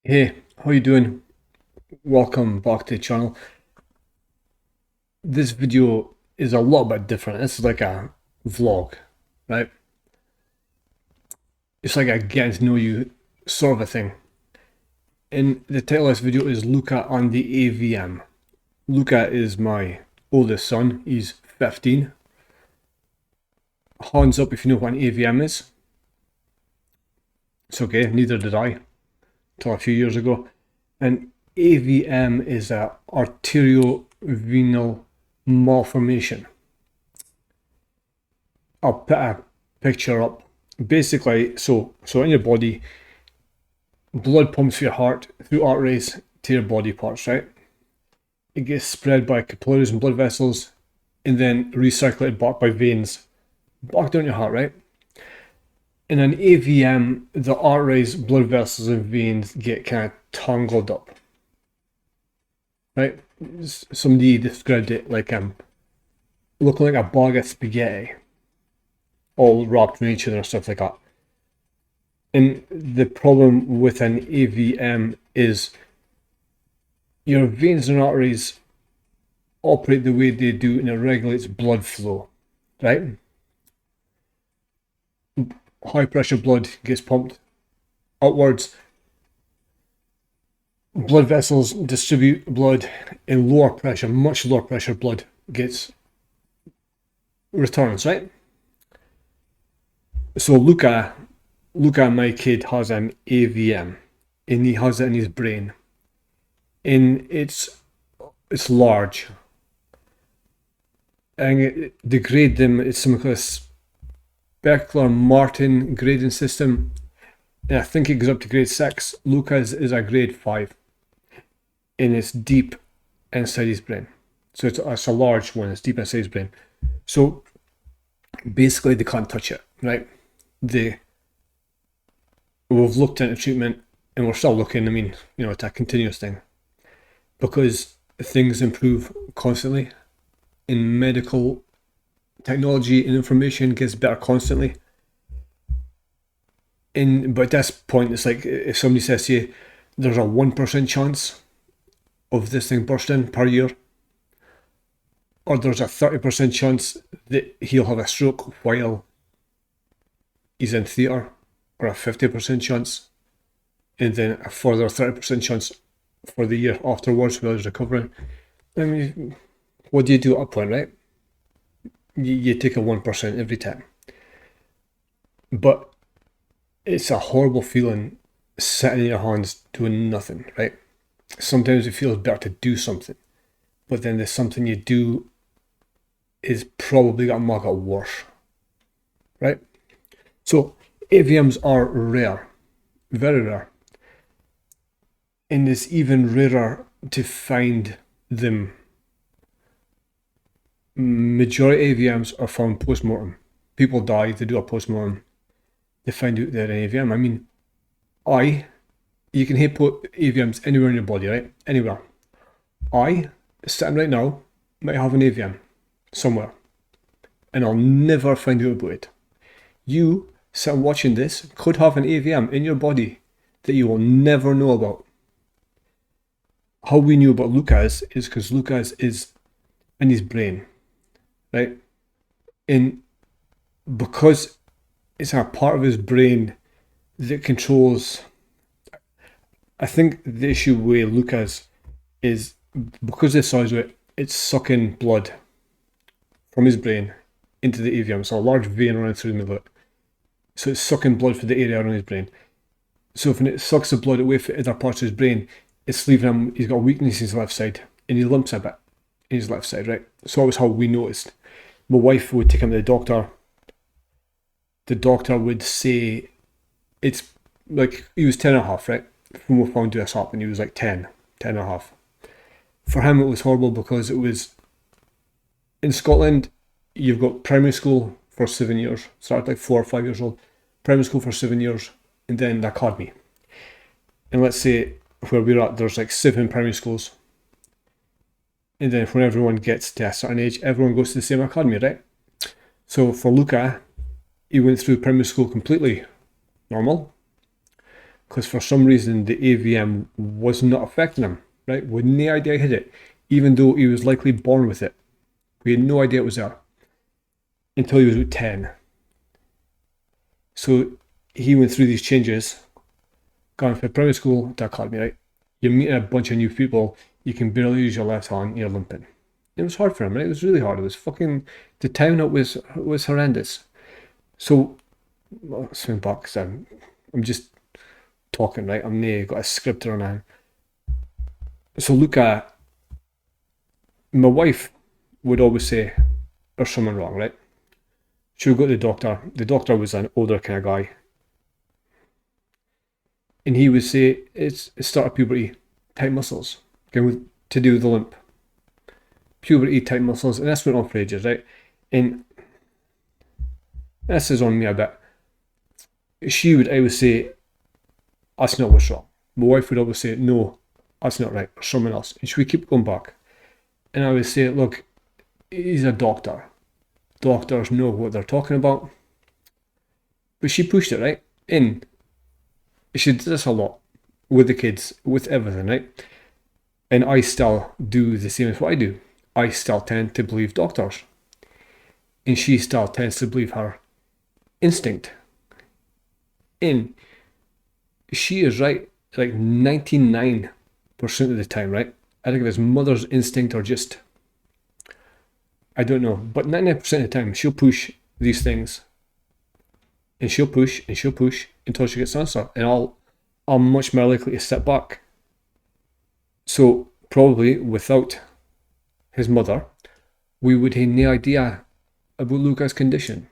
Hey, how you doing? Welcome back to the channel. This video is a little bit different. This is like a vlog, right? It's like a getting to know you sort of a thing. And the title of this video is Luca on the AVM. Luca is my oldest son. He's 15. Hands up if you know what an AVM is. It's okay, neither did I until a few years ago. An AVM is a arteriovenous malformation. I'll put a picture up. Basically, so in your body, blood pumps through your heart through arteries to your body parts, right? It gets spread by capillaries and blood vessels, and then recirculated back by veins back down your heart, right? In an AVM, the arteries, blood vessels, and veins get kind of tangled up, right? Somebody described it like looking like a bag of spaghetti, all wrapped in each other and stuff like that. And the problem with an AVM is your veins and arteries operate the way they do and it regulates blood flow, right? High pressure blood gets pumped outwards. Blood vessels distribute blood, and lower pressure, much lower pressure blood gets returns, right? So Luca, my kid, has an AVM, and he has it in his brain, and it's large, and they grade them. It's some kind of Beckler-Martin grading system, and I think it goes up to grade 6. Luca's is a grade 5, and it's deep inside his brain. So it's a large one. It's deep inside his brain. So basically, they can't touch it, right? We've looked into treatment, and we're still looking. I mean, it's a continuous thing because things improve constantly in medical technology, and information gets better constantly. But at this point, it's like if somebody says to you, there's a 1% chance of this thing bursting per year, or there's a 30% chance that he'll have a stroke while he's in theatre, or a 50% chance, and then a further 30% chance for the year afterwards while he's recovering. I mean, what do you do at that point, right? You take a 1% every time. But it's a horrible feeling sitting in your hands doing nothing, right? Sometimes it feels better to do something, but then there's something you do is probably going to make it worse, right? So AVMs are rare, very rare, and it's even rarer to find them. Majority AVMs are found post-mortem. People die, they do a post-mortem, they find out they're an AVM. I mean, you can hit AVMs anywhere in your body, right? Anywhere. I, sitting right now, might have an AVM somewhere, and I'll never find out about it. You, sitting watching this, could have an AVM in your body that you will never know about. How we knew about Luca's is because Luca's is in his brain, right? And because it's a part of his brain that controls. I think the issue with Luca's is because of the size of it, it's sucking blood from his brain into the AVM. So a large vein running through the middle of it. So it's sucking blood from the area around his brain. So when it sucks the blood away from other parts of his brain, it's leaving him, he's got a weakness in his left side, and he limps a bit in his left side, right? So that was how we noticed. My wife would take him to the doctor. The doctor would say, it's like, he was 10 and a half, right? When we found this up, and he was like 10 and a half. For him, it was horrible because it was, in Scotland, you've got primary school for 7 years, started like 4 or 5 years old, primary school for 7 years, and then the academy. And let's say where we're at, there's like 7 primary schools. And then when everyone gets to a certain age, everyone goes to the same academy, right? So for Luca, he went through primary school completely normal. because for some reason the AVM was not affecting him, right? We had no idea he had it, even though he was likely born with it. We had no idea it was there until he was about 10. So he went through these changes, gone from primary school to academy, right? You're meeting a bunch of new people, you can barely use your left hand, you're limping. It was hard for him, right? It was really hard. It was fucking, the town it was horrendous. So, I'll swing back because I'm just talking, right? I'm not got a script or anything. So Luca, my wife would always say, there's something wrong, right? She would go to the doctor. The doctor was an older kind of guy. And he would say, it's start of puberty, tight muscles, to do with the limp. Puberty, tight muscles, and this went on for ages, right? And this is on me a bit. She would always say, that's not what's wrong. My wife would always say, no, that's not right, or something else. And she would keep going back. And I would say, look, he's a doctor. Doctors know what they're talking about. But she pushed it, right? And she did this a lot with the kids, with everything, right? And I still do the same as what I do. I still tend to believe doctors. And she still tends to believe her instinct. And she is right, like 99% of the time, right? I think if it's mother's instinct or just, I don't know, but 99% of the time she'll push these things, and she'll push and she'll push until she gets an answer, and I'm much more likely to sit back. So probably without his mother, we would have no idea about Luca's condition.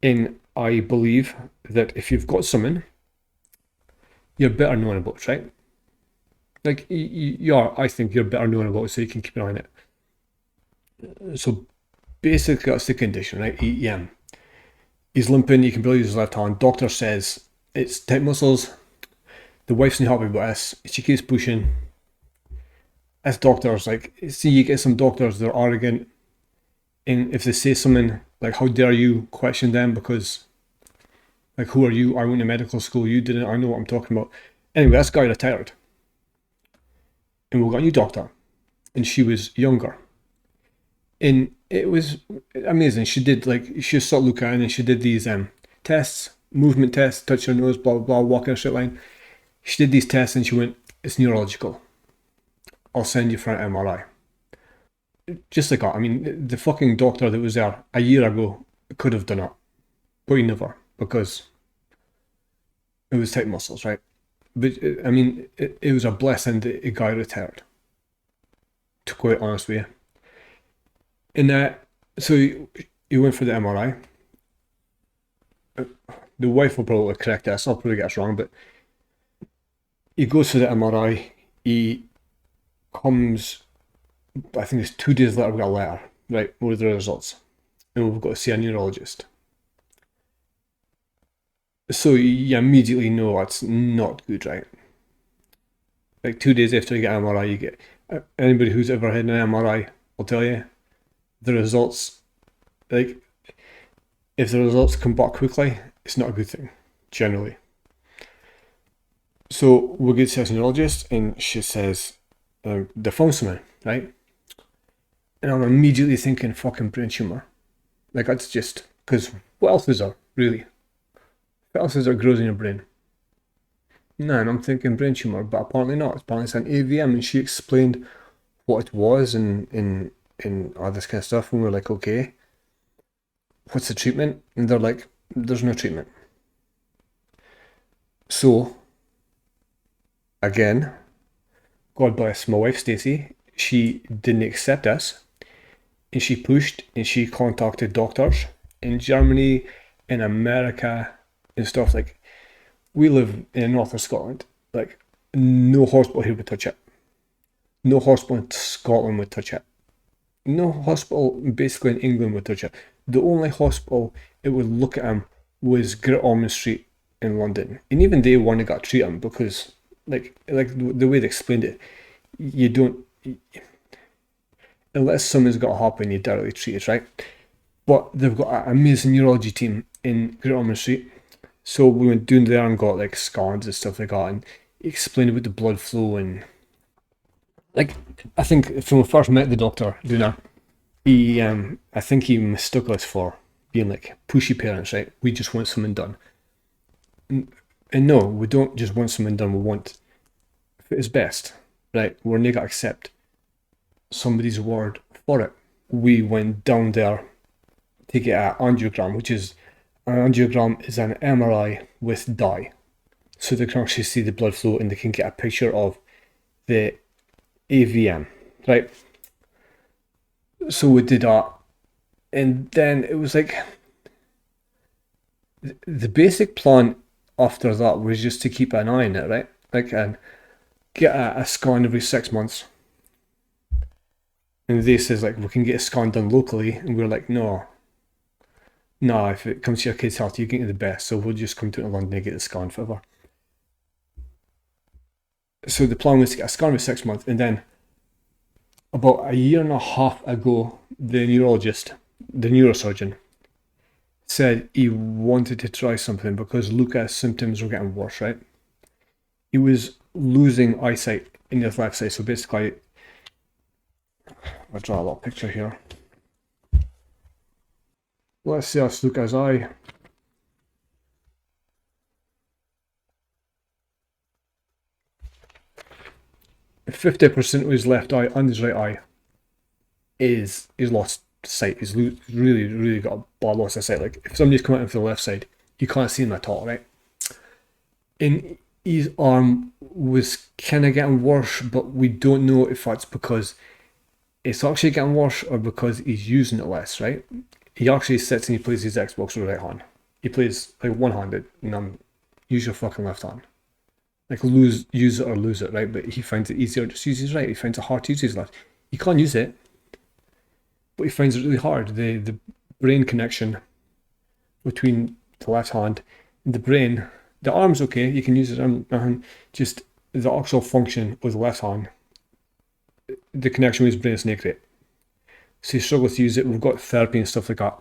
And I believe that if you've got something, you're better knowing about it, right? Like, I think you're better knowing about it so you can keep an eye on it. So basically that's the condition, right? He's limping, he can barely use his left hand. Doctor says it's tight muscles. The wife's not happy about this. She keeps pushing. As doctors, like, see, you get some doctors, they're arrogant. And if they say something like, how dare you question them because, like, who are you? I went to medical school, you didn't, I know what I'm talking about. Anyway, this guy retired. And we got a new doctor. And she was younger. And it was amazing. She saw Luca and then she did these tests, movement tests, touch her nose, blah, blah, blah, walk in a straight line. She did these tests and she went, it's neurological. I'll send you for an MRI. Just like that. I mean, the fucking doctor that was there a year ago could have done it. But he never, because it was tight muscles, right? But, I mean, it was a blessing that a guy retired. To be quite honest with you. And so he went for the MRI. The wife will probably correct this. I'll probably get this wrong, but he goes for the MRI. He comes, I think it's 2 days later, we got a letter, right, with the results. And we've got to see a neurologist. So you immediately know it's not good, right? Like 2 days after you get an MRI, you get, anybody who's ever had an MRI will tell you, the results, like, if the results come back quickly, it's not a good thing, generally. So we get to a neurologist and she says, they found something, right? And I'm immediately thinking fucking brain tumour. Like, that's just, because what else is there, really? What else is there grows in your brain? No, and I'm thinking brain tumour, but apparently not. Apparently it's an AVM, and she explained what it was and all this kind of stuff, and we're like, okay, what's the treatment? And they're like, there's no treatment. So, again, God bless my wife Stacey, she didn't accept us, and she pushed and she contacted doctors in Germany, in America, and stuff. Like, we live in the north of Scotland, like, no hospital here would touch it. No hospital in Scotland would touch it. No hospital basically in England would touch it. The only hospital it would look at him was Great Ormond Street in London. And even they wanted to treat him because, like the way they explained it, you don't, unless something's got to happen, you directly treat it, right? But they've got an amazing neurology team in Great Ormond Street. So we went down there and got like scans and stuff like that, and he explained about the blood flow and like I think when we first met the doctor, Luna, he I think he mistook us for being like pushy parents, right? We just want something done. And no, we don't just want something done, we want if it's best, right? We're not gonna accept somebody's word for it. We went down there to get an angiogram, which is an angiogram is an MRI with dye. So they can actually see the blood flow and they can get a picture of the AVM, right? So we did that. And then it was like the basic plan after that was just to keep an eye on it, right? Like and get a scan every 6 months. And they says like we can get a scan done locally, and we're like, no, if it comes to your kid's health, you get the best, so we'll just come down to London and get the scan forever. So the plan was to get a scan every 6 months, and then about a year and a half ago, the neurologist, the neurosurgeon, said he wanted to try something because Luca's symptoms were getting worse, right? He was losing eyesight in his left side, so basically, I'll draw a little picture here. Let's see that's Luca's eye. If 50% of his left eye and his right eye is lost sight. He's really got a bad loss of sight. Like if somebody's coming out from the left side, you can't see him at all, right? And his arm was kind of getting worse, but we don't know if that's because it's actually getting worse or because he's using it less, right? He actually sits and he plays his Xbox with the right hand. He plays like one-handed, and use your fucking left hand. Like use it or lose it, right? But he finds it easier just use his right. He finds it hard to use his left. He can't use it, but he finds it really hard. The brain connection between the left hand and the brain, the arm's okay, you can use it on just the actual function with the left hand, the connection with his brain is not great. So he struggles to use it. We've got therapy and stuff like that.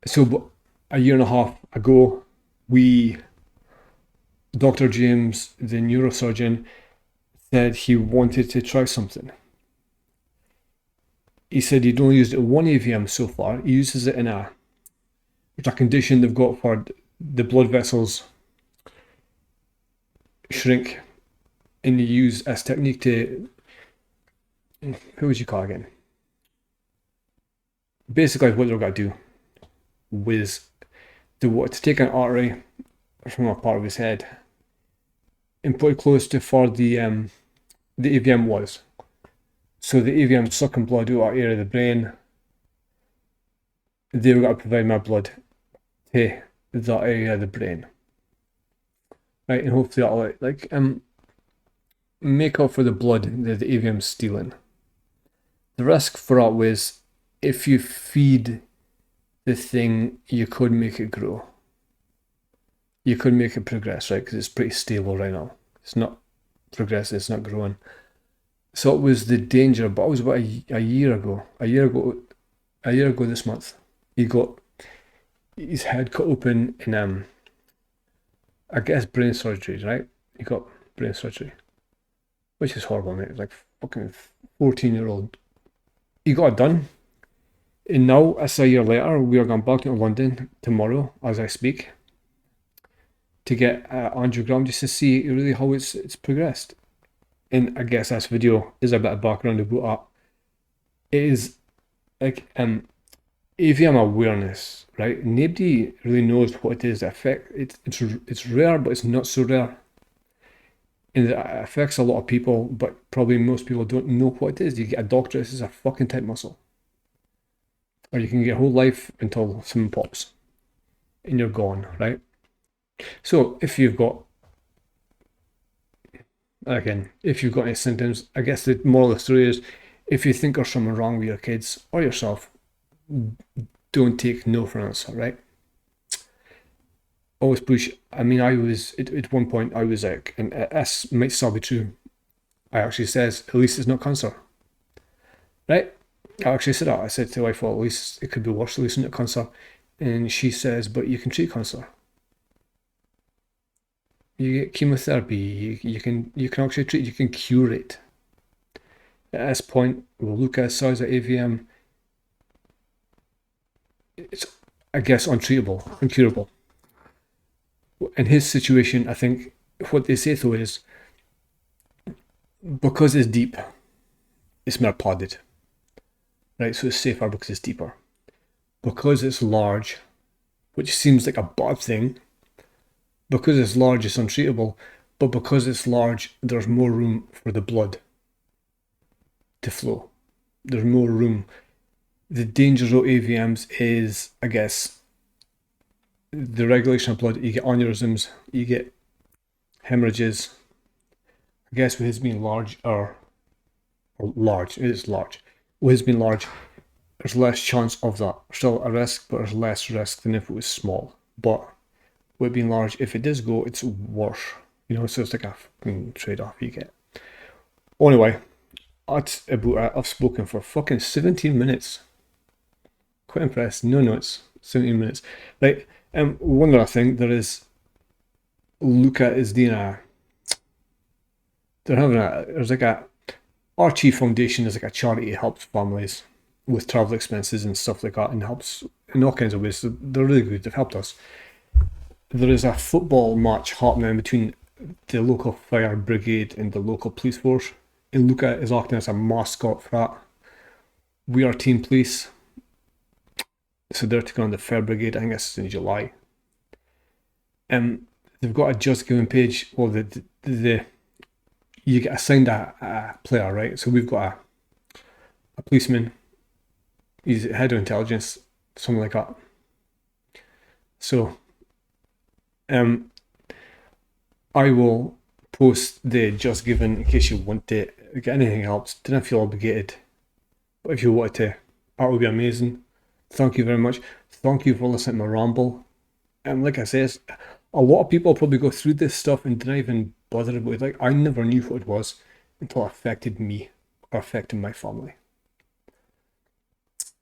So a year and a half ago, Dr. James, the neurosurgeon, said he wanted to try something. He said he'd only used it in one AVM so far. He uses it in a condition they've got for the blood vessels shrink, and they use this technique to, who would you call again? Basically, what they're going to do was to take an artery from a part of his head and put it close to for the AVM was. So the AVM sucking blood out of that area of the brain. They were going to provide my blood to that area of the brain, right? And hopefully that'll like make up for the blood that the AVM's stealing. The risk for that was if you feed the thing, you could make it grow. You could make it progress, right? Because it's pretty stable right now. It's not progressing, it's not growing. So it was the danger, but it was about a year ago. A year ago this month, he got his head cut open in I guess brain surgery, right? He got brain surgery, which is horrible, mate. Like fucking 14-year-old. He got it done, and now it's a year later. We are going back to London tomorrow, as I speak, to get an angiogram just to see really how it's progressed. And I guess this video is a bit of background about that. It is like AVM awareness, right? Nobody really knows what it is that affects. It's rare, but it's not so rare. And it affects a lot of people, but probably most people don't know what it is. You get a doctor, this is a fucking tight muscle. Or you can get a whole life until something pops and you're gone, right? So if you've got any symptoms, I guess the moral of the story is if you think there's something wrong with your kids or yourself, don't take no for an answer, right? Always push. I mean, I was at one point I was like, and this might still be true. I actually says at least it's not cancer, right? I actually said that. I said to my wife, well, at least it could be worse. At least it's not cancer. And she says, but you can treat cancer. You get chemotherapy, you can actually treat, you can cure it. At this point, well, Luca says at AVM, it's, I guess, untreatable, incurable. In his situation, I think what they say though is, because it's deep, it's more podded. Right, so it's safer because it's deeper. Because it's large, which seems like a bad thing, because it's large, it's untreatable, but because it's large, there's more room for the blood to flow. There's more room. The danger of AVMs is, I guess, the regulation of blood. You get aneurysms, you get hemorrhages. I guess with his being large, or large, it is large. With his being large, there's less chance of that. Still a risk, but there's less risk than if it was small. But with being large, if it does go, it's worse. So it's like a fucking trade-off you get. Anyway, that's about it. I've spoken for fucking 17 minutes. Quite impressed. No notes. 17 minutes. Right. One other thing, Luca is doing there's like a Archie Foundation is like a charity that helps families with travel expenses and stuff like that, and helps in all kinds of ways. So they're really good. They've helped us. There is a football match happening between the local fire brigade and the local police force, and Luca is acting as a mascot for that. We are team police, so they're taking on the fire brigade. I think it's in July. They've got a Just Giving page. Well, you get assigned a player, right? So we've got a policeman. He's head of intelligence, something like that. So, I will post the Just Giving in case you want to get anything else. Didn't feel obligated, but if you wanted to, that would be amazing. Thank you very much. Thank you for listening to my ramble. Like I said, a lot of people probably go through this stuff and didn't even bother about it. Like, I never knew what it was until it affected me or affected my family.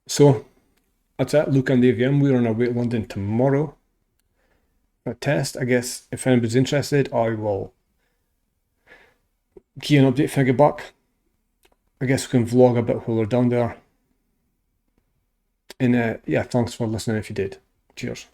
So that's it. Luca and the AVM. We're on our way to London tomorrow. A test, I guess. If anybody's interested, I will give you an update if I get back. I guess we can vlog a bit while we're down there. And yeah, thanks for listening if you did. Cheers.